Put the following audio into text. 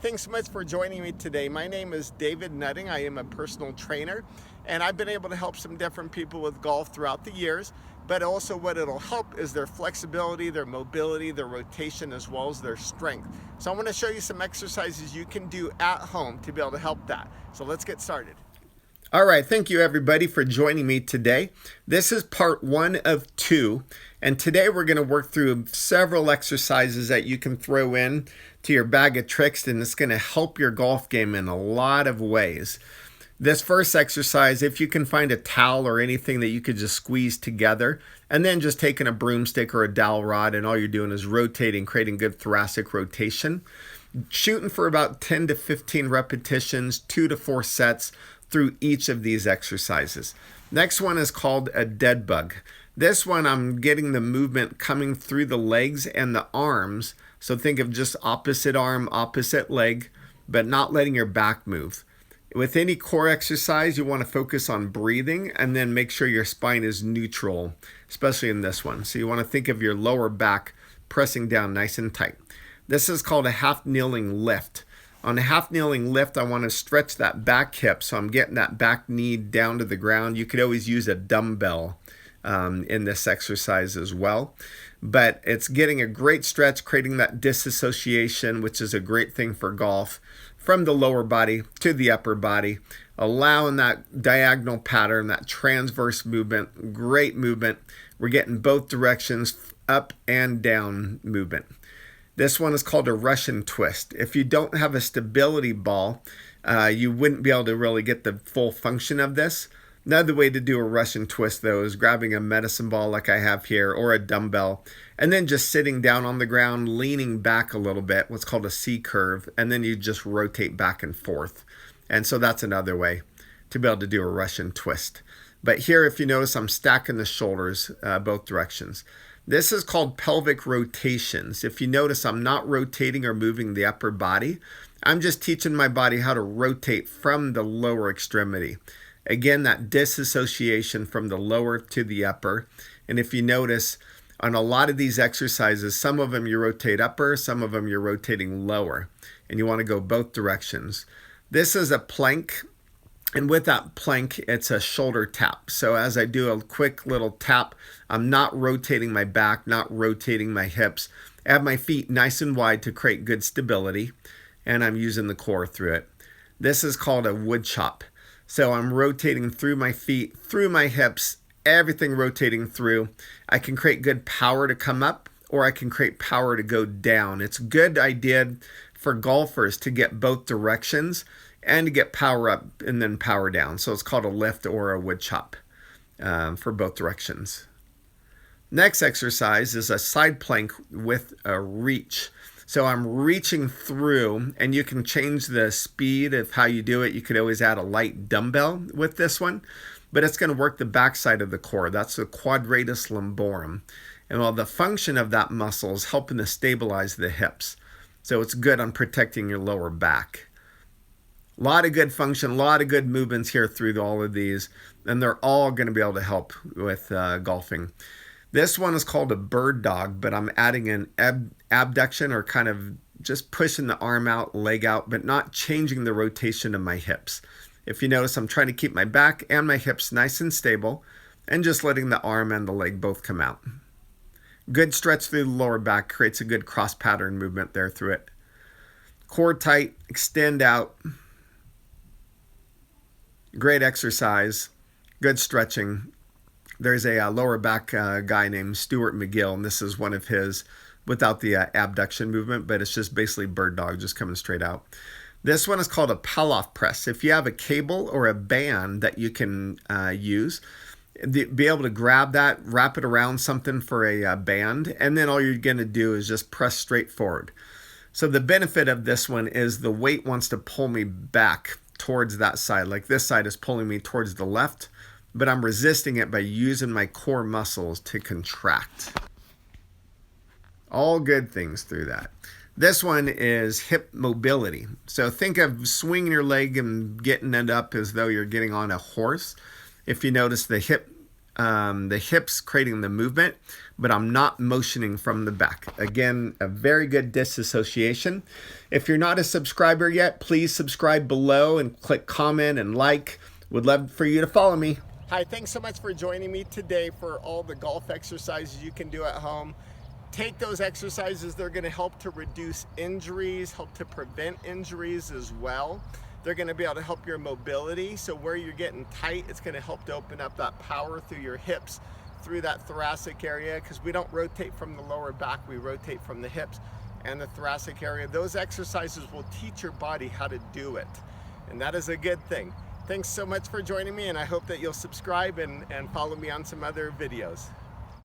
thanks so much for joining me today. My name is David Nutting. I am a personal trainer, and I've been able to help some different people with golf throughout the years, but also what it'll help is their flexibility, their mobility, their rotation, as well as their strength. So I want to show you some exercises you can do at home to be able to help that. So let's get started. All right, thank you everybody for joining me today. This is part 1 of 2, and today we're going to work through several exercises that you can throw in to your bag of tricks, and it's going to help your golf game in a lot of ways. This first exercise, if you can find a towel or anything that you could just squeeze together, and then just taking a broomstick or a dowel rod, and all you're doing is rotating, creating good thoracic rotation. Shooting for about 10 to 15 repetitions, 2 to 4 sets through each of these exercises. Next one is called a dead bug. This one I'm getting the movement coming through the legs and the arms. So think of just opposite arm, opposite leg, but not letting your back move. With any core exercise, you want to focus on breathing and then make sure your spine is neutral, especially in this one. So you want to think of your lower back pressing down nice and tight. This is called a half kneeling lift. On a half kneeling lift, I want to stretch that back hip, so I'm getting that back knee down to the ground. You could always use a dumbbell in this exercise as well. But it's getting a great stretch, creating that disassociation, which is a great thing for golf, from the lower body to the upper body, allowing that diagonal pattern, that transverse movement, great movement. We're getting both directions, up and down movement. This one is called a Russian twist. If you don't have a stability ball, you wouldn't be able to really get the full function of this. Another way to do a Russian twist, though, is grabbing a medicine ball like I have here or a dumbbell, and then just sitting down on the ground, leaning back a little bit, what's called a C curve, and then you just rotate back and forth. And so that's another way to be able to do a Russian twist. But here, if you notice, I'm stacking the shoulders both directions. This is called pelvic rotations. If you notice, I'm not rotating or moving the upper body. I'm just teaching my body how to rotate from the lower extremity. Again, that disassociation from the lower to the upper. And if you notice, on a lot of these exercises, some of them you rotate upper, some of them you're rotating lower. And you want to go both directions. This is a plank. And with that plank, it's a shoulder tap. So as I do a quick little tap, I'm not rotating my back, not rotating my hips. I have my feet nice and wide to create good stability, and I'm using the core through it. This is called a wood chop. So I'm rotating through my feet, through my hips, everything rotating through. I can create good power to come up, or I can create power to go down. It's a good idea for golfers to get both directions and to get power up and then power down. So it's called a lift or a wood chop for both directions. Next exercise is a side plank with a reach. So I'm reaching through, and you can change the speed of how you do it. You could always add a light dumbbell with this one, but it's going to work the backside of the core. That's the quadratus lumborum. And while the function of that muscle is helping to stabilize the hips. So it's good on protecting your lower back. A lot of good function, a lot of good movements here through all of these, and they're all going to be able to help with golfing. This one is called a bird dog, but I'm adding an abduction, or kind of just pushing the arm out, leg out, but not changing the rotation of my hips. If you notice, I'm trying to keep my back and my hips nice and stable, and just letting the arm and the leg both come out. Good stretch through the lower back, creates a good cross pattern movement there through it. Core tight, extend out. Great exercise, good stretching. There's a lower back guy named Stuart McGill, and this is one of his without the abduction movement, but it's just basically bird dog, just coming straight out. This one is called a PALLOFF press. If you have a cable or a band that you can use, be able to grab that, wrap it around something for a band, and then all you're going to do is just press straight forward. So the benefit of this one is the weight wants to pull me back towards that side. Like this side is pulling me towards the left, but I'm resisting it by using my core muscles to contract. All good things through that. This one is hip mobility. So think of swinging your leg and getting it up as though you're getting on a horse. If you notice, the hip the hips, creating the movement, but I'm not motioning from the back. Again, a very good disassociation. If you're not a subscriber yet, please subscribe below and click comment and like. Would love for you to follow me. Hi, thanks so much for joining me today for all the golf exercises you can do at home. Take those exercises, they're gonna help to reduce injuries, help to prevent injuries as well. They're gonna be able to help your mobility. So where you're getting tight, it's gonna help to open up that power through your hips, through that thoracic area, because we don't rotate from the lower back, we rotate from the hips and the thoracic area. Those exercises will teach your body how to do it. And that is a good thing. Thanks so much for joining me, and I hope that you'll subscribe and follow me on some other videos.